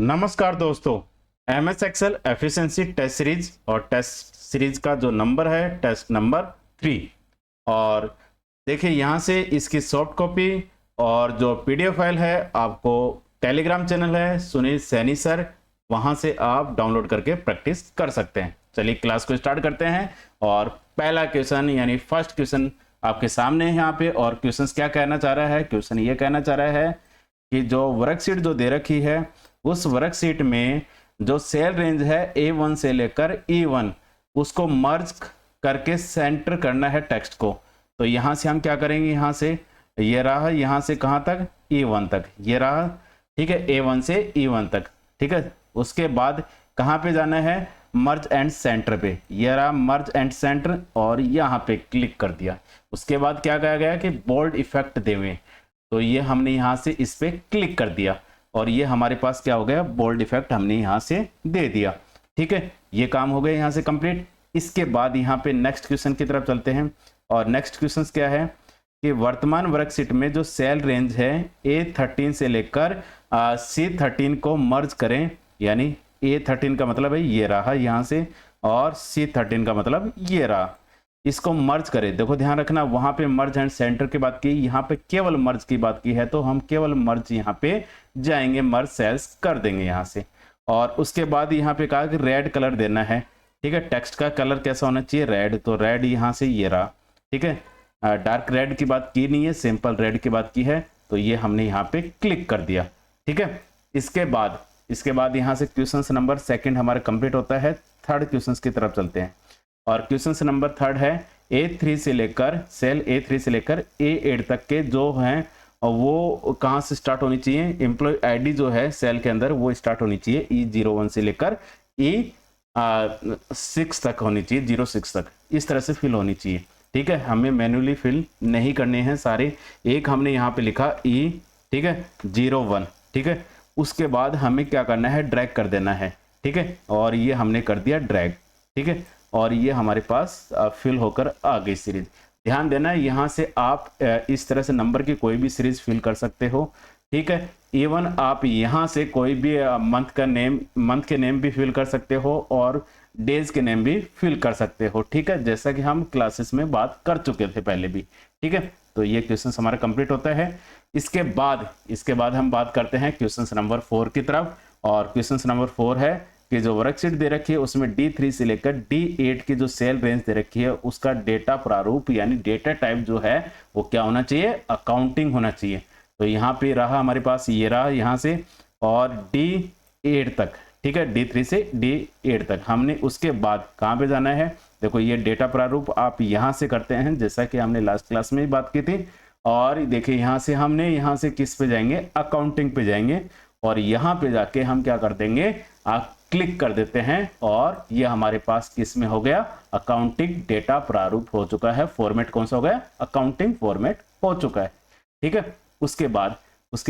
नमस्कार दोस्तों, MS Excel efficiency test series और टेस्ट सीरीज का जो नंबर है टेस्ट नंबर 3। और देखिए यहाँ से इसकी सॉफ्ट कॉपी और जो PDF फाइल है आपको टेलीग्राम चैनल है सुनील सैनी सर, वहाँ से आप डाउनलोड करके प्रैक्टिस कर सकते हैं। चलिए क्लास को स्टार्ट करते हैं और पहला क्वेश्चन यानी फर्स्ट क्वेश्चन आपके सामने है यहाँ पे। और क्वेश्चन क्या कहना चाह रहा है? क्वेश्चन ये कहना चाह रहा है कि जो वर्कशीट जो दे रखी है उस वर्कशीट में जो सेल रेंज है A1 से लेकर E1 उसको मर्ज करके सेंटर करना है टेक्स्ट को। तो यहाँ से हम क्या करेंगे, यहाँ से ये रहा, यहाँ से कहाँ तक E1 तक, ये रहा, ठीक है, A1 से E1 तक, ठीक है। उसके बाद कहाँ पे जाना है? मर्ज एंड सेंटर पे, ये रहा मर्ज एंड सेंटर और यहाँ पे क्लिक कर दिया। उसके बाद क्या कहा गया कि बोल्ड इफेक्ट देवें, तो ये हमने यहाँ से इस पे क्लिक कर दिया और ये हमारे पास क्या हो गया, बोल्ड इफेक्ट हमने यहाँ से दे दिया, ठीक है। ये काम हो गया यहाँ से कंप्लीट। इसके बाद यहाँ पे नेक्स्ट क्वेश्चन की तरफ चलते हैं। और नेक्स्ट क्वेश्चन क्या है कि वर्तमान वर्कशीट में जो सेल रेंज है A13 से लेकर C13 को मर्ज करें, यानी A13 का मतलब है ये रहा यहाँ से और C13 का मतलब ये रहा, इसको मर्ज करें। देखो ध्यान रखना, वहां पे मर्ज एंड सेंटर की बात की, यहाँ पे केवल मर्ज की बात की है, तो हम केवल मर्ज यहाँ पे जाएंगे, मर्ज सेल्स कर देंगे यहाँ से। और उसके बाद यहाँ पे कहा कि रेड कलर देना है, ठीक है। टेक्स्ट का कलर कैसा होना चाहिए? रेड, तो रेड यहाँ से ये रहा, ठीक है। डार्क रेड की बात की नहीं है, सिंपल रेड की बात की है, तो ये हमने यहाँ पे क्लिक कर दिया, ठीक है। इसके बाद यहाँ से क्वेश्चन नंबर सेकेंड हमारा कंप्लीट होता है। थर्ड क्वेश्चन की तरफ चलते हैं और क्वेश्चन नंबर थर्ड है A3 से लेकर सेल A3 से लेकर A8 तक के जो हैं वो कहाँ से स्टार्ट होनी चाहिए? एम्प्लॉय आईडी जो है सेल के अंदर वो स्टार्ट होनी चाहिए E01 से लेकर E6 तक होनी चाहिए, 06 तक, इस तरह से फिल होनी चाहिए, ठीक है। हमें मैन्युअली फिल नहीं करने हैं सारे। एक हमने यहाँ पे लिखा E, ठीक है, 01, ठीक है। उसके बाद हमें क्या करना है? ड्रैग कर देना है, ठीक है। और ये हमने कर दिया ड्रैग, ठीक है। और ये हमारे पास फिल होकर आ गई सीरीज। ध्यान देना, यहाँ से आप इस तरह से नंबर की कोई भी सीरीज फिल कर सकते हो, ठीक है। इवन आप यहाँ से कोई भी मंथ के नेम भी फिल कर सकते हो और डेज के नेम भी फिल कर सकते हो, ठीक है, जैसा कि हम क्लासेस में बात कर चुके थे पहले भी, ठीक है। तो ये क्वेश्चन हमारा कंप्लीट होता है। इसके बाद हम बात करते हैं क्वेश्चन नंबर 4 की तरफ। और क्वेश्चन नंबर 4 है कि जो वर्कशीट दे रखी है उसमें D3 से लेकर D8 की जो सेल रेंज दे रखी है उसका डेटा प्रारूप यानी डेटा टाइप जो है वो क्या होना चाहिए? अकाउंटिंग होना चाहिए। तो यहाँ पे रहा हमारे पास, ये रहा यहाँ से और D8 तक, ठीक है, D3 से D8 तक। हमने उसके बाद कहाँ पे जाना है? देखो ये डेटा प्रारूप आप यहाँ से करते हैं जैसा कि हमने लास्ट क्लास में बात की थी। और देखिए यहाँ से हमने यहाँ से किस पे जाएंगे? अकाउंटिंग पे जाएंगे और यहाँ पे जाके हम क्या कर देंगे? आप क्लिक कर देते हैं और ये हमारे पास किस में हो गया? अकाउंटिंग डेटा प्रारूप हो चुका है। फॉर्मेट कौन सा हो गया? अकाउंटिंग फॉर्मेट हो चुका है, ठीक है। उसके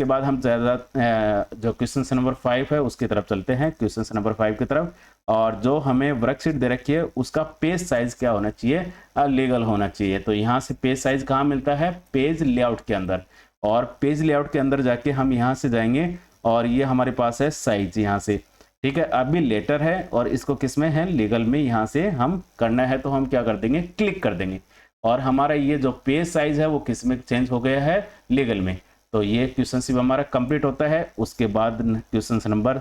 बाद हम जो क्वेश्चन नंबर 5 है उसकी तरफ चलते हैं, क्वेश्चन नंबर 5 की तरफ। और जो हमें वर्कशीट दे रखी है उसका पेज साइज क्या होना चाहिए? लीगल होना चाहिए। तो यहाँ से पेज साइज कहाँ मिलता है? पेज लेआउट के अंदर। और पेज लेआउट के अंदर जाके हम यहाँ से जाएंगे और ये हमारे पास है साइज यहाँ से, ठीक है। अभी लेटर है और इसको किस में है? लीगल में। यहाँ से हम करना है तो हम क्या कर देंगे? क्लिक कर देंगे और हमारा ये जो पेज साइज है वो किस में चेंज हो गया है? लीगल में। तो ये क्वेश्चन हमारा कंप्लीट होता है। उसके बाद क्वेश्चन नंबर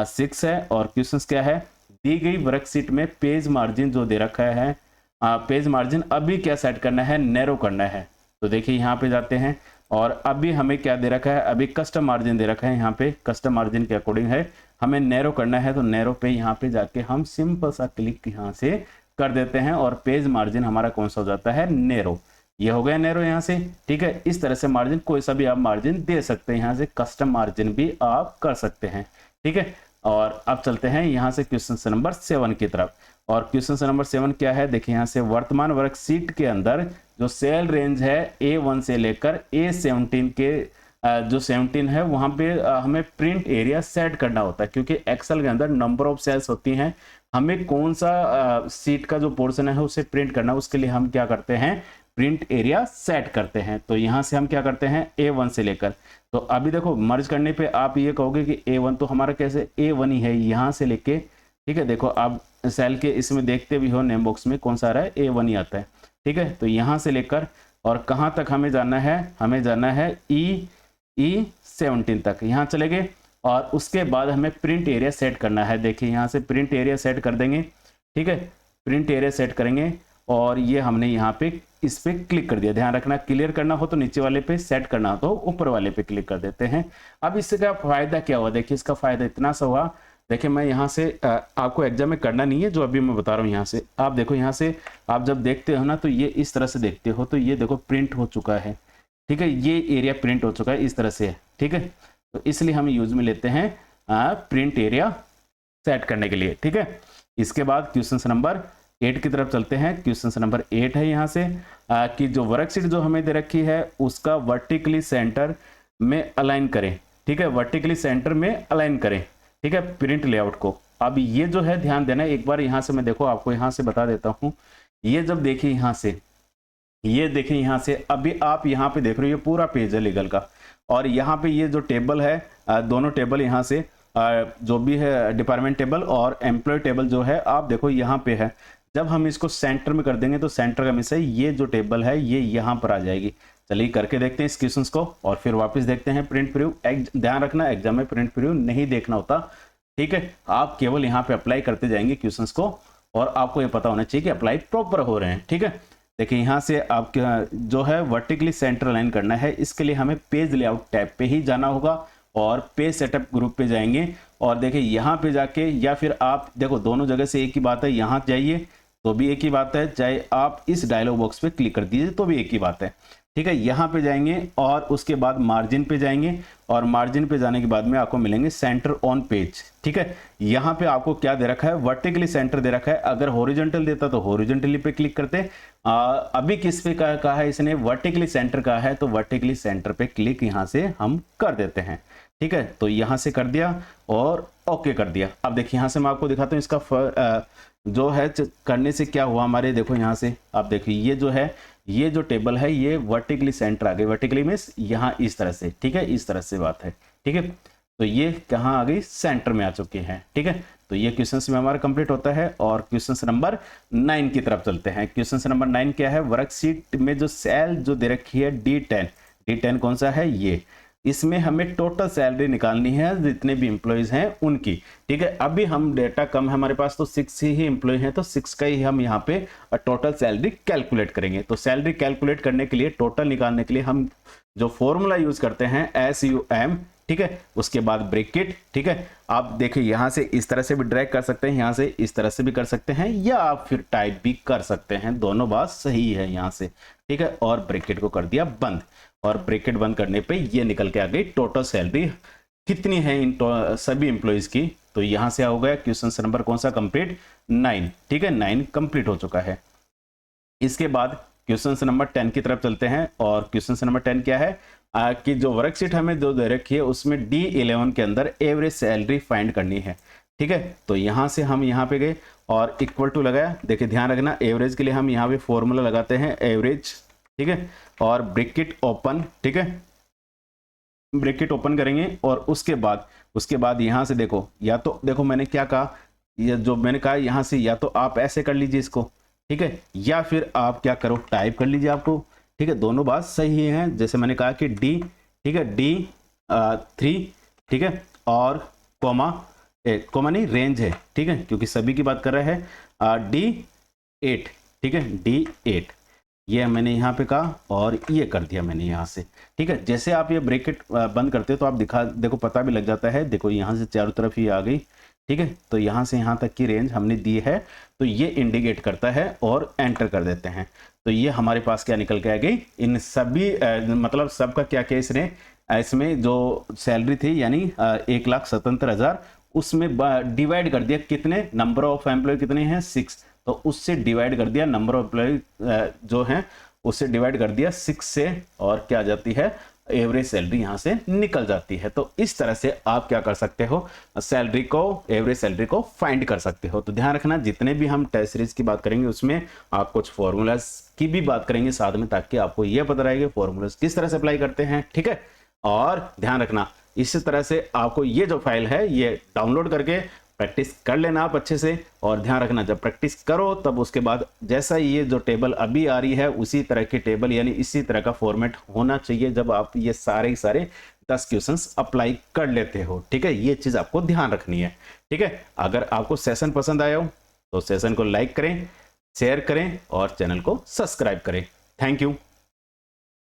6 है और क्वेश्चन क्या है? दी गई वर्कशीट में पेज मार्जिन जो दे रखा है, पेज मार्जिन अभी क्या सेट करना है? नैरो करना है। तो देखिए यहाँ पे जाते हैं और अभी हमें क्या दे रखा है? अभी कस्टम मार्जिन दे रखा है। यहाँ पे कस्टम मार्जिन के अकॉर्डिंग है, हमें नैरो करना है। तो नैरो पे यहाँ पे जाके हम सिंपल सा क्लिक यहाँ से कर देते हैं और पेज मार्जिन हमारा कौन सा हो जाता है? नैरो। ये हो गया नैरो यहाँ से, ठीक है। इस तरह से मार्जिन कोई सा भी आप मार्जिन दे सकते हैं, यहाँ से कस्टम मार्जिन भी आप कर सकते हैं, ठीक है। और अब चलते हैं यहाँ से क्वेश्चन नंबर 7 की तरफ। और क्वेश्चन नंबर 7 क्या है? देखिए यहाँ से वर्तमान वर्कशीट के अंदर जो सेल रेंज है A1 से लेकर A17 के जो 17 है वहां पे हमें प्रिंट एरिया सेट करना होता है, क्योंकि एक्सेल के अंदर नंबर ऑफ सेल्स होती हैं। हमें कौन सा सीट का जो पोर्शन है उसे प्रिंट करना, उसके लिए हम क्या करते हैं? प्रिंट एरिया सेट करते हैं। तो यहाँ से हम क्या करते हैं A1 से लेकर, तो अभी देखो मर्ज करने पे आप ये कहोगे कि A1 तो हमारा कैसे A1 ही है यहाँ से लेके, ठीक है। देखो आप सेल के इसमें देखते भी हो नेम बॉक्स में कौन सा आ रहा है, A1 ही आता है, ठीक है। तो यहाँ से लेकर और कहाँ तक हमें जाना है, हमें जाना है E17 तक, यहाँ चले गए। और उसके बाद हमें प्रिंट एरिया सेट करना है। देखिए यहाँ से प्रिंट एरिया सेट कर देंगे, ठीक है। प्रिंट एरिया सेट करेंगे और ये हमने यहाँ पे इस पे क्लिक कर दिया। ध्यान रखना, क्लियर करना हो तो नीचे वाले पे, सेट करना हो तो ऊपर वाले पे क्लिक कर देते हैं। अब इससे क्या फायदा क्या हुआ, देखिए इसका फायदा इतना सा हुआ। देखिए मैं यहाँ से आपको एग्जाम में करना नहीं है जो अभी मैं बता रहा हूँ, यहाँ से आप देखो, यहाँ से आप जब देखते हो ना तो ये इस तरह से देखते हो, तो ये देखो प्रिंट हो चुका है, ठीक है। ये एरिया प्रिंट हो चुका है इस तरह से, ठीक है। तो इसलिए हम यूज में लेते हैं प्रिंट एरिया सेट करने के लिए, ठीक है। इसके बाद क्वेश्चन नंबर 8 की तरफ चलते हैं। क्वेश्चन नंबर 8 है यहाँ से कि जो वर्कशीट जो हमें दे रखी है उसका वर्टिकली सेंटर में अलाइन करें, ठीक है। वर्टिकली सेंटर में अलाइन करें, ठीक है, प्रिंट लेआउट को। अब ये जो है ध्यान देना, एक बार यहाँ से मैं देखो आपको यहाँ से बता देता हूँ। ये जब देखिए यहाँ से, ये देखिए यहाँ से, अभी आप यहाँ पे देख रहे हो ये पूरा पेज है लीगल का, और यहाँ पे ये जो टेबल है, दोनों टेबल यहाँ से जो भी है डिपार्टमेंट टेबल और एम्प्लॉय टेबल जो है, आप देखो यहाँ पे है। जब हम इसको सेंटर में कर देंगे तो सेंटर का मिस है, ये जो टेबल है ये यहाँ पर आ जाएगी। चलिए करके देखते हैं इस क्वेश्चन को और फिर वापस देखते हैं प्रिंट प्रीव्यू। ध्यान रखना एग्जाम में प्रिंट प्रीव्यू नहीं देखना होता, ठीक है। आप केवल यहाँ पे अप्लाई करते जाएंगे क्वेश्चंस को और आपको ये पता होना चाहिए कि अप्लाई प्रॉपर हो रहे हैं, ठीक है। देखिए यहाँ से आप जो है वर्टिकली सेंटर लाइन करना है, इसके लिए हमें पेज लेआउट टैब पे ही जाना होगा और पेज सेटअप ग्रुप पे जाएंगे। और देखिए यहाँ पे जाके, या फिर आप देखो दोनों जगह से एक ही बात है, यहाँ जाइए तो भी एक ही बात है, चाहे आप इस डायलॉग बॉक्स पे क्लिक कर दीजिए तो भी एक ही बात है, ठीक है। यहाँ पे जाएंगे और उसके बाद मार्जिन पे जाएंगे और मार्जिन पे जाने के बाद में आपको मिलेंगे सेंटर ऑन पेज, ठीक है। यहाँ पे आपको क्या दे रखा है, वर्टिकली सेंटर दे रखा है। अगर हॉरिजॉन्टल देता तो हॉरिजॉन्टली पे क्लिक करते। अभी किस पे कहा है इसने, वर्टिकली सेंटर कहा है, तो वर्टिकली सेंटर पे क्लिक यहाँ से हम कर देते हैं, ठीक है। तो यहाँ से कर दिया और ओके कर दिया। अब देखिए यहाँ से मैं आपको दिखाता हूँ इसका जो है करने से क्या हुआ हमारे। देखो यहाँ से आप देखिए ये जो है, ये जो टेबल है ये वर्टिकली सेंटर आ गई। वर्टिकली मीन्स यहाँ इस तरह से, ठीक है, इस तरह से बात है, ठीक है। तो ये कहाँ आ गई, सेंटर में आ चुके हैं, ठीक है। तो ये क्वेश्चन में हमारा कंप्लीट होता है और क्वेश्चन नंबर 9 की तरफ चलते हैं। क्वेश्चन नंबर 9 क्या है, वर्कशीट में जो सेल जो दे रखी है D10 कौन सा है, ये इसमें हमें टोटल सैलरी निकालनी है जितने भी एम्प्लॉयज हैं उनकी, ठीक है। अभी हम डेटा कम है हमारे पास तो 6 ही एम्प्लॉय हैं, तो 6 का ही हम यहाँ पे टोटल सैलरी कैलकुलेट करेंगे। तो सैलरी कैलकुलेट करने के लिए, टोटल निकालने के लिए हम जो फॉर्मूला यूज करते हैं SUM, ठीक है, उसके बाद ब्रैकेट, ठीक है। आप देखिए यहाँ से इस तरह से भी ड्रैग कर सकते हैं, यहाँ से इस तरह से भी कर सकते हैं, या आप फिर टाइप भी कर सकते हैं, दोनों बात सही है यहाँ से, ठीक है। और ब्रैकेट को कर दिया बंद और ब्रैकेट बंद करने पे ये निकल के आ गई टोटल सैलरी कितनी है इन सभी एम्प्लॉयज की। तो यहाँ से हो गया क्वेश्चन नंबर कौन सा कंप्लीट, 9, ठीक है, 9 कंप्लीट हो चुका है। इसके बाद क्वेश्चन नंबर 10 की तरफ चलते हैं और क्वेश्चन नंबर 10 क्या है कि जो वर्कशीट हमें जो दे रखी है उसमें D11 के अंदर एवरेज सैलरी फाइंड करनी है, ठीक है। तो यहाँ से हम यहाँ पे गए और इक्वल टू लगाया। देखिए ध्यान रखना एवरेज के लिए हम यहाँ पे फॉर्मूला लगाते हैं एवरेज, ठीक है, और ब्रैकेट ओपन, ठीक है, ब्रैकेट ओपन करेंगे और उसके बाद यहाँ से देखो, या तो देखो मैंने क्या कहा, ये जो मैंने कहा यहाँ से या तो आप ऐसे कर लीजिए इसको, ठीक है, या फिर आप क्या करो टाइप कर लीजिए आपको, ठीक है, दोनों बात सही है। जैसे मैंने कहा कि D, ठीक है, D3, ठीक है, और कोमा नहीं रेंज है, ठीक है, क्योंकि सभी की बात कर रहे हैं। D8, ठीक है, D8 ये मैंने यहाँ पे कहा और ये कर दिया मैंने यहाँ से, ठीक है। जैसे आप ये ब्रैकेट बंद करते हो तो आप देखो पता भी लग जाता है। देखो यहाँ से चारों तरफ ही आ गई, ठीक है। तो यहाँ से यहाँ तक की रेंज हमने दी है, तो ये इंडिकेट करता है और एंटर कर देते हैं। तो ये हमारे पास क्या निकल के आ गई, इन सभी मतलब सबका क्या क्या इसमें जो सैलरी थी यानी 1,77,000 उसमें डिवाइड कर दिया, कितने नंबर ऑफ एम्प्लॉय कितने हैं 6, तो उससे डिवाइड कर दिया नंबर ऑफ एम्प्लॉय जो हैं उससे डिवाइड कर दिया 6 से, और क्या आ जाती है एवरेज सैलरी यहाँ से निकल जाती है। तो इस तरह से आप क्या कर सकते हो, सैलरी को, एवरेज सैलरी को फाइंड कर सकते हो। तो ध्यान रखना, जितने भी हम टेस्ट सीरीज की बात करेंगे उसमें आप कुछ फॉर्मूलाज की भी बात करेंगे साथ में, ताकि आपको यह पता रहेगा फॉर्मूलाज किस तरह से अप्लाई करते हैं, ठीक है। और ध्यान रखना, इसी तरह से आपको ये जो फाइल है ये डाउनलोड करके प्रैक्टिस कर लेना आप अच्छे से। और ध्यान रखना, जब प्रैक्टिस करो तब उसके बाद जैसा ये जो टेबल अभी आ रही है उसी तरह की टेबल, यानी इसी तरह का फॉर्मेट होना चाहिए जब आप ये सारे 10 क्वेश्चंस अप्लाई कर लेते हो, ठीक है। ये चीज आपको ध्यान रखनी है, ठीक है। अगर आपको सेशन पसंद आया हो तो सेशन को लाइक करें, शेयर करें और चैनल को सब्सक्राइब करें। Thank you.